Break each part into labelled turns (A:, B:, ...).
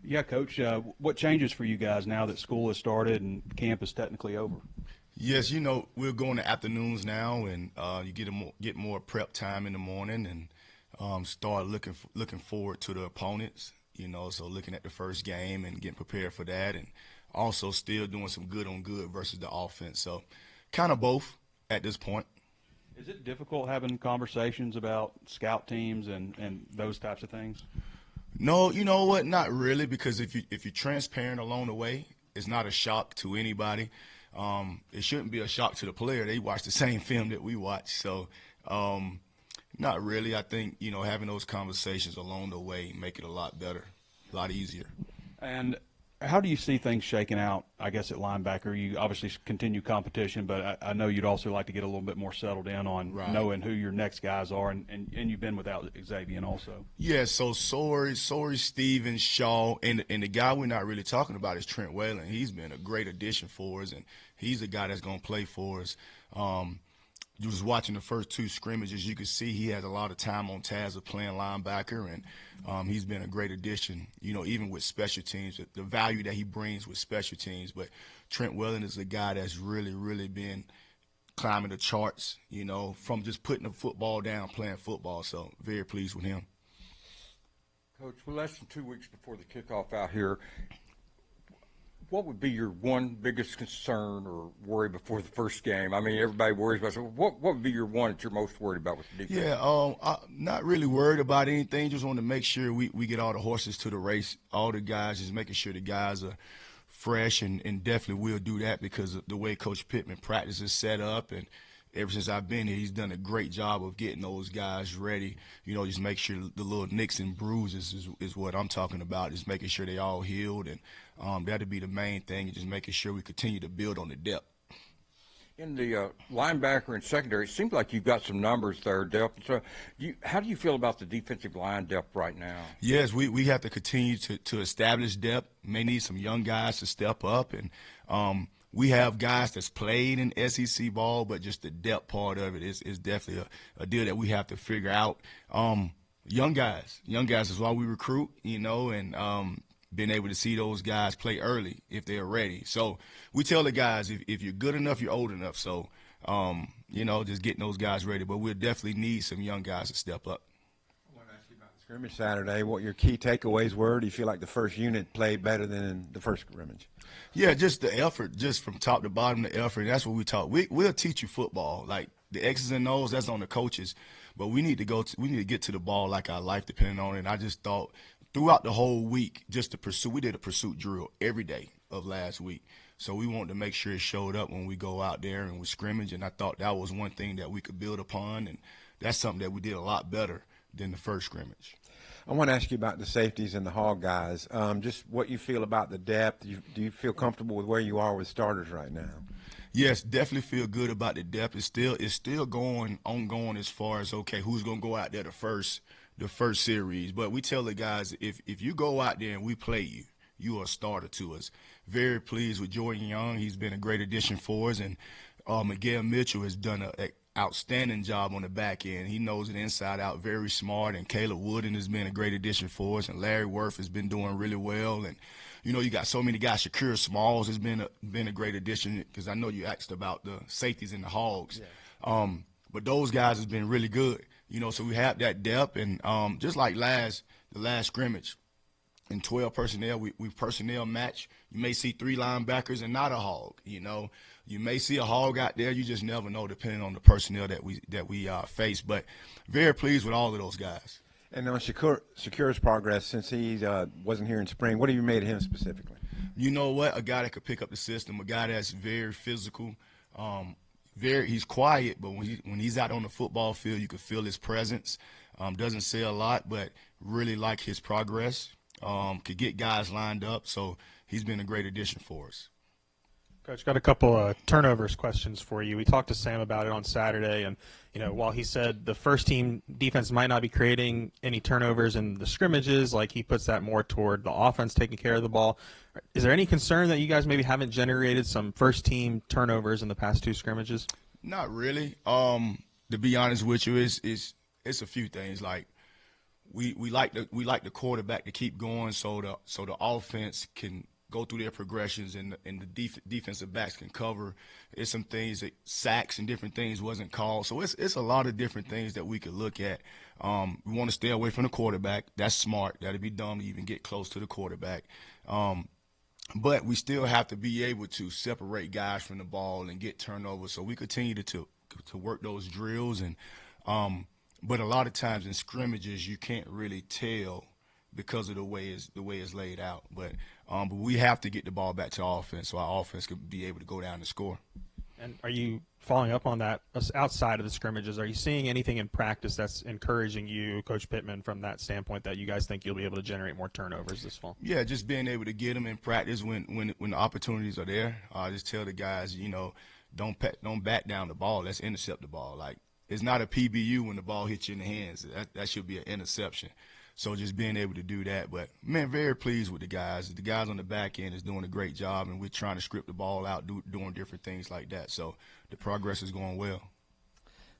A: Yeah, Coach, what changes for you guys now that school has started and camp is technically over?
B: Yes, we're going to afternoons now, and you get more prep time in the morning, and start looking forward to the opponents. So looking at the first game and getting prepared for that, and also still doing some good on good versus the offense. So kind of both at this point.
A: Is it difficult having conversations about scout teams and those types of things?
B: No, you know what? Not really, because if you're transparent along the way, it's not a shock to anybody. It shouldn't be a shock to the player. They watch the same film that we watch. So not really. I think, having those conversations along the way make it a lot better, a lot easier.
A: And how do you see things shaking out, I guess, at linebacker? You obviously continue competition, but I know you'd also like to get a little bit more settled in on knowing who your next guys are, and you've been without Xavier also.
B: Yeah, so Sorry, Stevens, Shaw, and the guy we're not really talking about is Trent Whalen. He's been a great addition for us, and he's the guy that's going to play for us. You was watching the first two scrimmages, you could see he has a lot of time on task of playing linebacker, and he's been a great addition, even with special teams, the value that he brings with special teams. But Trent Whalen is a guy that's really, really been climbing the charts, from just putting the football down, playing football. So very pleased with him.
C: Coach, we're less than 2 weeks before the kickoff out here. What would be your one biggest concern or worry before the first game? I mean, everybody worries about it. So what would be your one that you're most worried about with the defense?
B: Yeah, I'm not really worried about anything. Just want to make sure we get all the horses to the race. All the guys, just making sure the guys are fresh, and definitely will do that because of the way Coach Pittman practices set up. And ever since I've been here, he's done a great job of getting those guys ready. Just make sure the little nicks and bruises is what I'm talking about, is making sure they all healed. And that'll be the main thing, and just making sure we continue to build on the depth.
C: In the linebacker and secondary, it seems like you've got some numbers there, depth. So how do you feel about the defensive line depth right now?
B: Yes, we have to continue to establish depth. May need some young guys to step up, and we have guys that's played in SEC ball, but just the depth part of it is definitely a deal that we have to figure out. Young guys is why we recruit, and being able to see those guys play early if they're ready. So we tell the guys, if you're good enough, you're old enough. So, just getting those guys ready. But we'll definitely need some young guys to step up.
D: I want to ask you about the scrimmage Saturday, what your key takeaways were. Do you feel like the first unit played better than the first scrimmage?
B: Yeah, just the effort, just from top to bottom, the effort. That's what we talk. We'll teach you football. Like the X's and O's, that's on the coaches. But we need to get to the ball like our life depending on it. And I just thought throughout the whole week, just to pursue, we did a pursuit drill every day of last week. So we wanted to make sure it showed up when we go out there and we scrimmage. And I thought that was one thing that we could build upon. And that's something that we did a lot better than the first scrimmage.
D: I want to ask you about the safeties and the hog guys. Just what you feel about the depth. Do you feel comfortable with where you are with starters right now?
B: Yes, definitely feel good about the depth. It's still ongoing as far as, okay, who's going to go out there the first series. But we tell the guys, if you go out there and we play you, you are a starter to us. Very pleased with Jordan Young. He's been a great addition for us. And Miguel Mitchell has done an outstanding job on the back end. He knows it inside out, very smart. And Caleb Wooden has been a great addition for us. And Larry Worth has been doing really well. And, you got so many guys. Shakir Smalls has been a great addition, because I know you asked about the safeties and the hogs. Yeah. But those guys have been really good. So we have that depth, and just like the last scrimmage, in 12 personnel, we personnel match. You may see 3 linebackers and not a hog. You may see a hog out there. You just never know, depending on the personnel that we face. But very pleased with all of those guys.
D: And on Shakir's progress since he wasn't here in spring, what have you made of him specifically?
B: You know what? A guy that could pick up the system, a guy that's very physical. He's quiet, but when he's out on the football field, you can feel his presence. Doesn't say a lot, but really like his progress. Could get guys lined up, so he's been a great addition for us.
E: Coach, got a couple turnovers questions for you. We talked to Sam about it on Saturday, and while he said the first team defense might not be creating any turnovers in the scrimmages, like he puts that more toward the offense taking care of the ball. Is there any concern that you guys maybe haven't generated some first team turnovers in the past 2 scrimmages?
B: Not really. To be honest with you, it's a few things. Like we like the quarterback to keep going so the offense can go through their progressions and the defensive backs can cover. It's some things that sacks and different things wasn't called. So it's a lot of different things that we could look at. We want to stay away from the quarterback. That's smart. That'd be dumb to even get close to the quarterback. But we still have to be able to separate guys from the ball and get turnovers. So we continue to work those drills and but a lot of times in scrimmages you can't really tell because of the way it's laid out. But we have to get the ball back to our offense so our offense can be able to go down and score.
E: And are you following up on that outside of the scrimmages? Are you seeing anything in practice that's encouraging you, Coach Pittman, from that standpoint that you guys think you'll be able to generate more turnovers this fall?
B: Yeah, just being able to get them in practice when the opportunities are there. I just tell the guys, don't bat down the ball. Let's intercept the ball. Like, it's not a PBU when the ball hits you in the hands. That should be an interception. So just being able to do that. But, man, very pleased with the guys. The guys on the back end is doing a great job, and we're trying to script the ball out, doing different things like that. So the progress is going well.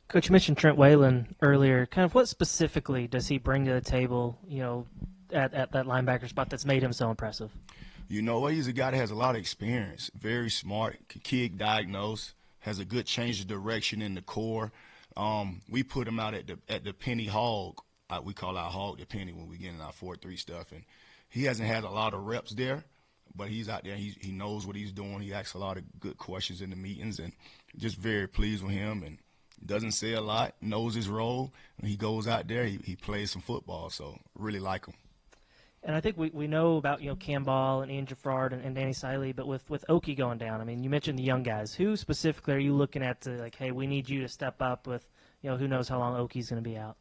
F: Coach, you mentioned Trent Whalen earlier. Kind of what specifically does he bring to the table, at that linebacker spot that's made him so impressive?
B: He's a guy that has a lot of experience, very smart, kid diagnose, has a good change of direction in the core. We put him out at the penny hog. We call our hog the penny when we get in our 4-3 stuff. And he hasn't had a lot of reps there, but he's out there. He knows what he's doing. He asks a lot of good questions in the meetings, and just very pleased with him. And doesn't say a lot, knows his role. When he goes out there, he plays some football, so really like him.
F: And I think we know about, Cam Ball and Ian Jaffrard and Danny Siley, but with Oki going down, I mean, you mentioned the young guys. Who specifically are you looking at to, like, hey, we need you to step up with, who knows how long Oki's going to be out?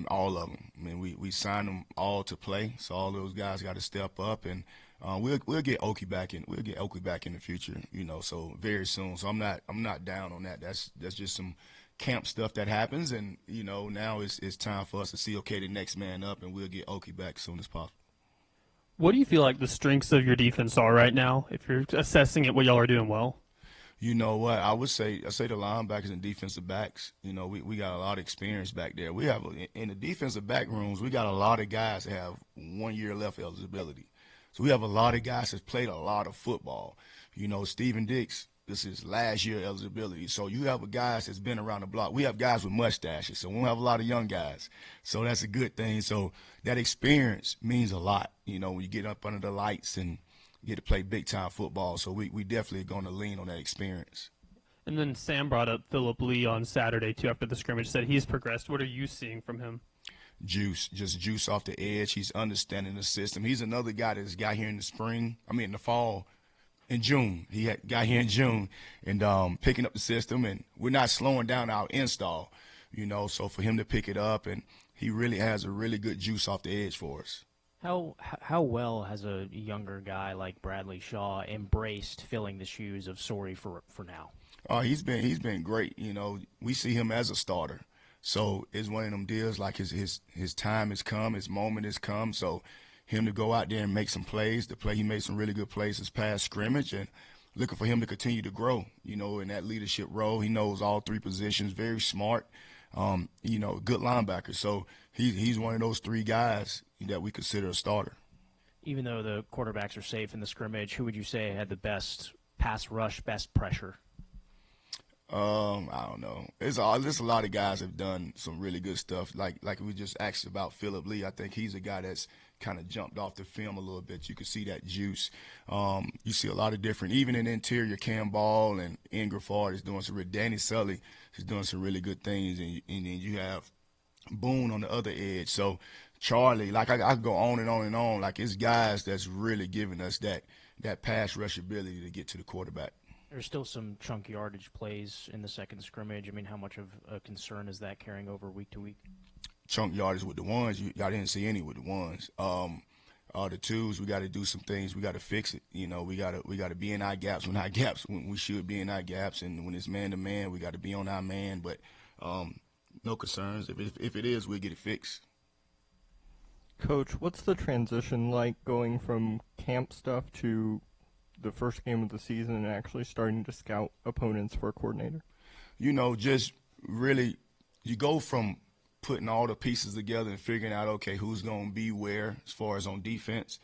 B: All of them. I mean, we signed them all to play, so all those guys got to step up, and we'll get Oki back in. We'll get Oki back in the future, so very soon. So I'm not down on that. That's just some camp stuff that happens, and now it's time for us to see the next man up, and we'll get Oki back as soon as possible.
G: What do you feel like the strengths of your defense are right now? If you're assessing it, what y'all are doing well.
B: You know what? I say the linebackers and defensive backs. We got a lot of experience back there. We have in the defensive back rooms, we got a lot of guys that have 1 year left eligibility. So we have a lot of guys that played a lot of football. Steven Dix, this is last year eligibility. So you have guys that's been around the block. We have guys with mustaches, so we don't have a lot of young guys. So that's a good thing. So that experience means a lot, when you get up under the lights and get to play big-time football. So we definitely going to lean on that experience.
G: And then Sam brought up Phillip Lee on Saturday, too, after the scrimmage, said he's progressed. What are you seeing from him?
B: Just juice off the edge. He's understanding the system. He's another guy that's got here in the fall, in June. He got here in June and picking up the system, and we're not slowing down our install, so for him to pick it up, and he really has a really good juice off the edge for us.
H: How well has a younger guy like Bradley Shaw embraced filling the shoes of Sorey for now?
B: He's been great. We see him as a starter. So it's one of them deals like his time has come, his moment has come. So him to go out there and make some plays, he made some really good plays this past scrimmage, and looking for him to continue to grow, in that leadership role. He knows all three positions, very smart, good linebacker. So he's one of those three guys that we consider a starter.
H: Even though the quarterbacks are safe in the scrimmage, who would you say had the best pass rush, best pressure?
B: I don't know. There's a lot of guys have done some really good stuff. Like we just asked about Phillip Lee. I think he's a guy that's kind of jumped off the film a little bit. You can see that juice. You see a lot of different, even in the interior, Cam Ball and Ian Graffard is doing some. Danny Sully is doing some really good things, and then you have Boone on the other edge. So Charlie, like I could go on and on and on. Like it's guys that's really giving us that pass rush ability to get to the quarterback.
H: There's still some chunk yardage plays in the second scrimmage. I mean, how much of a concern is that carrying over week to week?
B: Chunk yardage with the ones, y'all didn't see any with the ones. The twos, we got to do some things. We got to fix it. We got to be in our gaps when we should be in our gaps, and when it's man to man, we got to be on our man. But no concerns. If it is, we'll get it fixed.
I: Coach, what's the transition like going from camp stuff to the first game of the season and actually starting to scout opponents for a coordinator?
B: Just really, you go from putting all the pieces together and figuring out, okay, who's going to be where as far as on defense.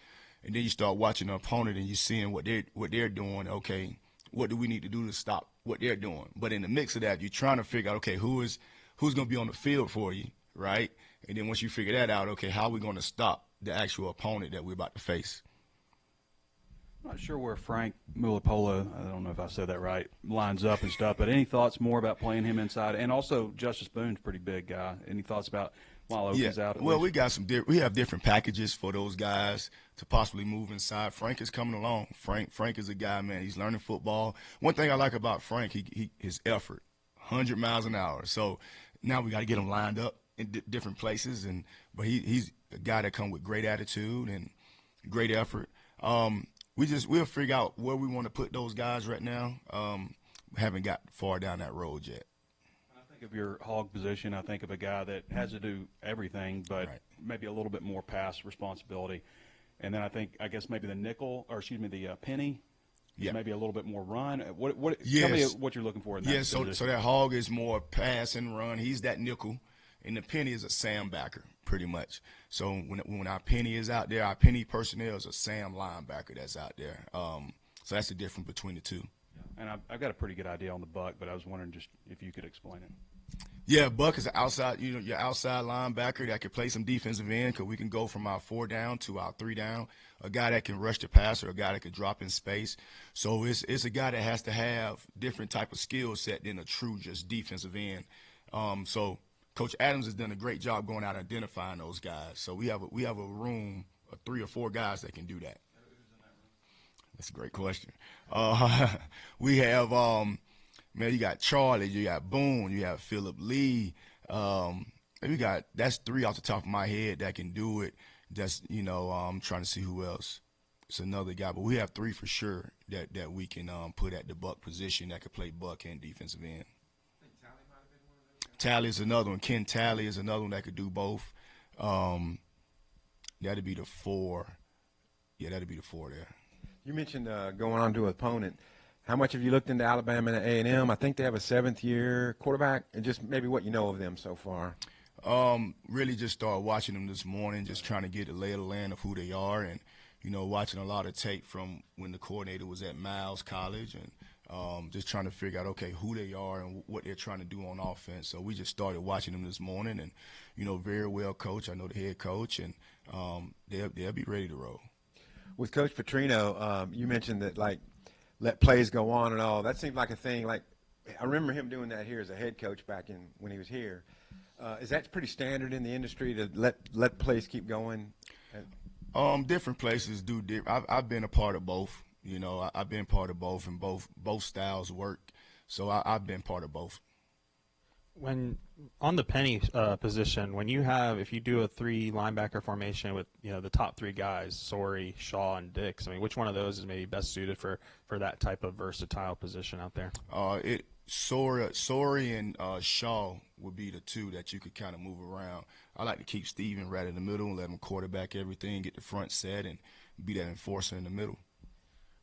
B: And then you start watching the opponent and you're seeing what they're doing. Okay, what do we need to do to stop what they're doing? But in the mix of that, you're trying to figure out, okay, who's going to be on the field for you, right? And then once you figure that out, okay, how are we going to stop the actual opponent that we're about to face?
A: I'm not sure where Frank Mulipola, I don't know if I said that right, lines up and stuff, but any thoughts more about playing him inside? And also, Justice Boone's a pretty big guy. Any thoughts about while Oakie's out?
B: Well, we got we have different packages for those guys to possibly move inside. Frank is coming along. Frank is a guy, man. He's learning football. One thing I like about Frank, his effort, 100 miles an hour. So now we got to get him lined up in different places. But he's a guy that comes with great attitude and great effort. We'll figure out where we want to put those guys right now. We haven't got far down that road yet.
A: I think of your hog position, I think of a guy that has to do everything, but maybe a little bit more pass responsibility. And then I guess maybe the penny.
B: Yeah.
A: Maybe a little bit more run. Tell me what you're looking for in that position.
B: So that hog is more pass and run. He's that nickel. And the penny is a Sam backer, pretty much. So when our penny is out there, our penny personnel is a Sam linebacker that's out there. So that's the difference between the two.
A: And I've got a pretty good idea on the Buck, but I was wondering just if you could explain it.
B: Yeah, Buck is an outside, your outside linebacker that can play some defensive end because we can go from our 4 down to our 3 down. A guy that can rush the passer, a guy that can drop in space. So it's a guy that has to have different type of skill set than a true just defensive end. So Coach Adams has done a great job going out and identifying those guys. So we have a room of 3 or 4 guys that can do that. That's a great question. We have you got Charlie, you got Boone, you have Philip Lee. That's 3 off the top of my head that can do it. That's I'm trying to see who else. It's another guy, but we have 3 for sure that we can put at the Buck position that could play Buck and defensive end. Tally is another one. Ken Tally is another one that could do both. That'd be the 4. Yeah, that'd be the 4 there.
D: You mentioned going on to an opponent. How much have you looked into Alabama A&M? I think they have a 7th-year quarterback, and just maybe what you know of them so far.
B: Really just started watching them this morning, just trying to get the lay of the land of who they are, and watching a lot of tape from when the coordinator was at Miles College, and just trying to figure out, okay, who they are and what they're trying to do on offense. So we just started watching them this morning, and very well coached. I know the head coach, and they'll be ready to roll.
D: With Coach Petrino, you mentioned that let plays go on and all. That seemed like a thing. I remember him doing that here as a head coach back when he was here. Is that pretty standard in the industry to let plays keep going?
B: Different places do different. I've been a part of both. I've been part of both, and both styles work. So I've been part of both.
E: When on the penny position, if you do a 3 linebacker formation with the top 3 guys, Sorey, Shaw, and Dix, which one of those is maybe best suited for that type of versatile position out there?
B: Sorey and Shaw would be the 2 that you could kind of move around. I like to keep Steven right in the middle and let him quarterback everything, get the front set, and be that enforcer in the middle.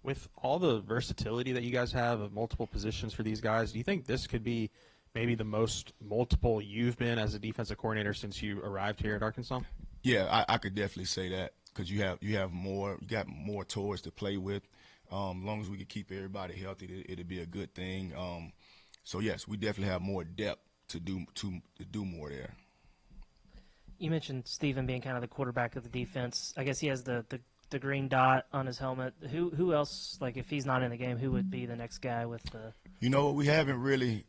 E: With all the versatility that you guys have of multiple positions for these guys, do you think this could be maybe the most multiple you've been as a defensive coordinator since you arrived here at Arkansas?
B: Yeah, I could definitely say that because you got more toys to play with. As long as we can keep everybody healthy, it'll be a good thing. So yes, we definitely have more depth to do more there.
F: You mentioned Steven being kind of the quarterback of the defense. I guess he has the green dot on his helmet. Who else, if he's not in the game, who would be the next guy with the?
B: We haven't really.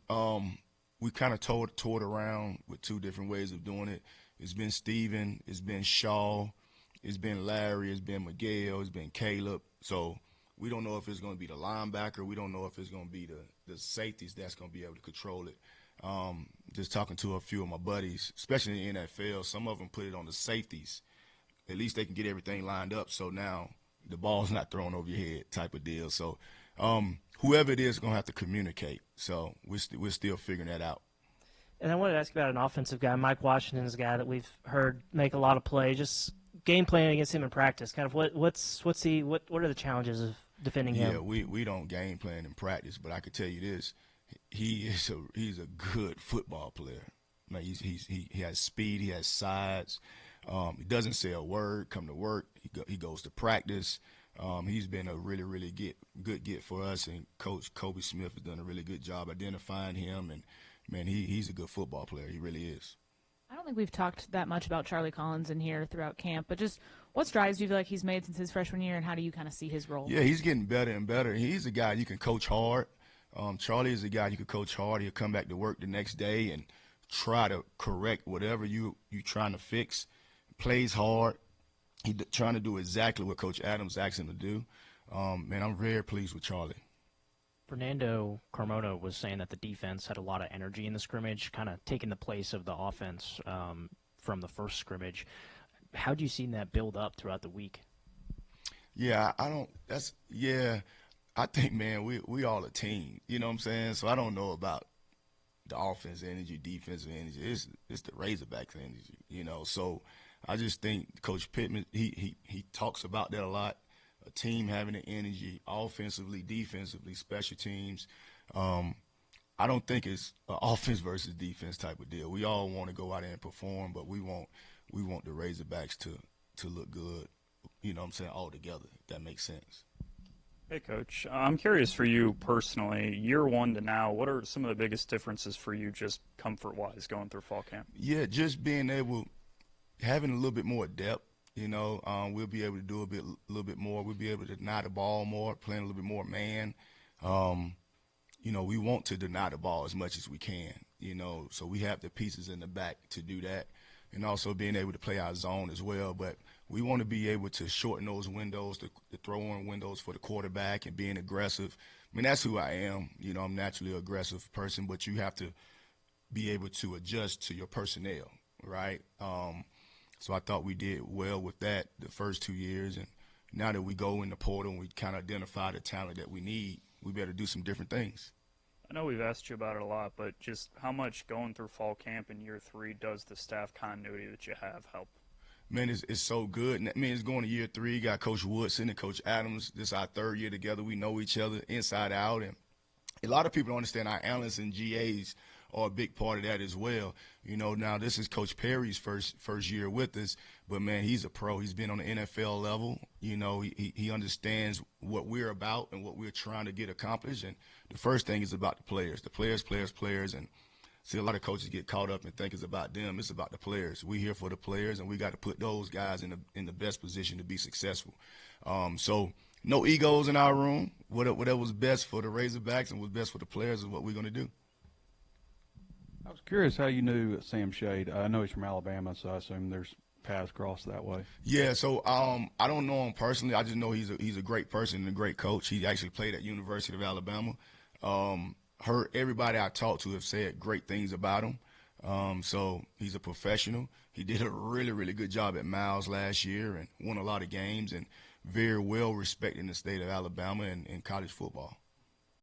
B: We kind of toured around with 2 different ways of doing it. It's been Steven, it's been Shaw, it's been Larry, it's been Miguel, it's been Caleb. So we don't know if it's going to be the linebacker. We don't know if it's going to be the safeties that's going to be able to control it. Just talking to a few of my buddies, especially in the NFL, some of them put it on the safeties. At least they can get everything lined up so now the ball's not thrown over your head type of deal. So whoever it is going to have to communicate. So we're still figuring that out.
F: And I wanted to ask you about an offensive guy. Mike Washington is a guy that we've heard make a lot of plays. Just game planning against him in practice. Kind of what are the challenges of defending him?
B: Yeah, we don't game plan in practice, but I can tell you this: he's a good football player. Man, he has speed, he has size. He doesn't say a word. Come to work, he goes to practice. He's been a really, really good get for us, and Coach Kobe Smith has done a really good job identifying him. And man, he's a good football player. He really is.
J: I don't think we've talked that much about Charlie Collins in here throughout camp, but just what strides do you feel like he's made since his freshman year, and how do you kind of see his role?
B: Yeah, he's getting better and better. He's a guy you can coach hard. Charlie is a guy you can coach hard. He'll come back to work the next day and try to correct whatever you're trying to fix. Plays hard. He's trying to do exactly what Coach Adams asked him to do. Man, I'm very pleased with Charlie.
H: Fernando Carmona was saying that the defense had a lot of energy in the scrimmage, kind of taking the place of the offense from the first scrimmage. How do you see that build up throughout the week?
B: Yeah, I think, man, we all a team. You know what I'm saying? So I don't know about the offense energy, defensive energy. It's the Razorbacks energy, you know. So I just think Coach Pittman, he talks about that a lot. A team having the energy, offensively, defensively, special teams. I don't think it's an offense versus defense type of deal. We all want to go out there and perform, but we want the Razorbacks to look good, you know what I'm saying, all together, if that makes sense.
K: Hey, Coach. I'm curious for you personally, year one to now, what are some of the biggest differences for you just comfort-wise going through fall camp?
B: Yeah, just being able, having a little bit more depth, you know, we'll be able to do a little bit more. We'll be able to deny the ball more, playing a little bit more man. You know, we want to deny the ball as much as we can, you know, so we have the pieces in the back to do that, and also being able to play our zone as well. But we want to be able to shorten those windows, the throw-in windows for the quarterback, and being aggressive. I mean, that's who I am. You know, I'm naturally an aggressive person, but you have to be able to adjust to your personnel, right? So I thought we did well with that the first 2 years, and now that we go in the portal and we kind of identify the talent that we need, we better do some different things.
K: I know we've asked you about it a lot, but just how much going through fall camp in year three does the staff continuity that you have help?
B: Man, it's so good. And, I mean, it's going to year three. You got Coach Woodson and Coach Adams. This is our third year together. We know each other inside out. And a lot of people don't understand our analysts and GAs are a big part of that as well. You know, now this is Coach Perry's first year with us, but, man, he's a pro. He's been on the NFL level. You know, he understands what we're about and what we're trying to get accomplished. And the first thing is about the players. And see, a lot of coaches get caught up and think it's about them. It's about the players. We're here for the players, and we got to put those guys in the best position to be successful. So no egos in our room. Whatever was best for the Razorbacks and was best for the players is what we're going to do.
A: I was curious how you knew Sam Shade. I know he's from Alabama, so I assume there's paths crossed that way.
B: Yeah, so I don't know him personally. I just know he's a great person and a great coach. He actually played at University of Alabama. Heard everybody I talked to have said great things about him. So he's a professional. He did a really, really good job at Miles last year and won a lot of games and very well respected in the state of Alabama and in college football.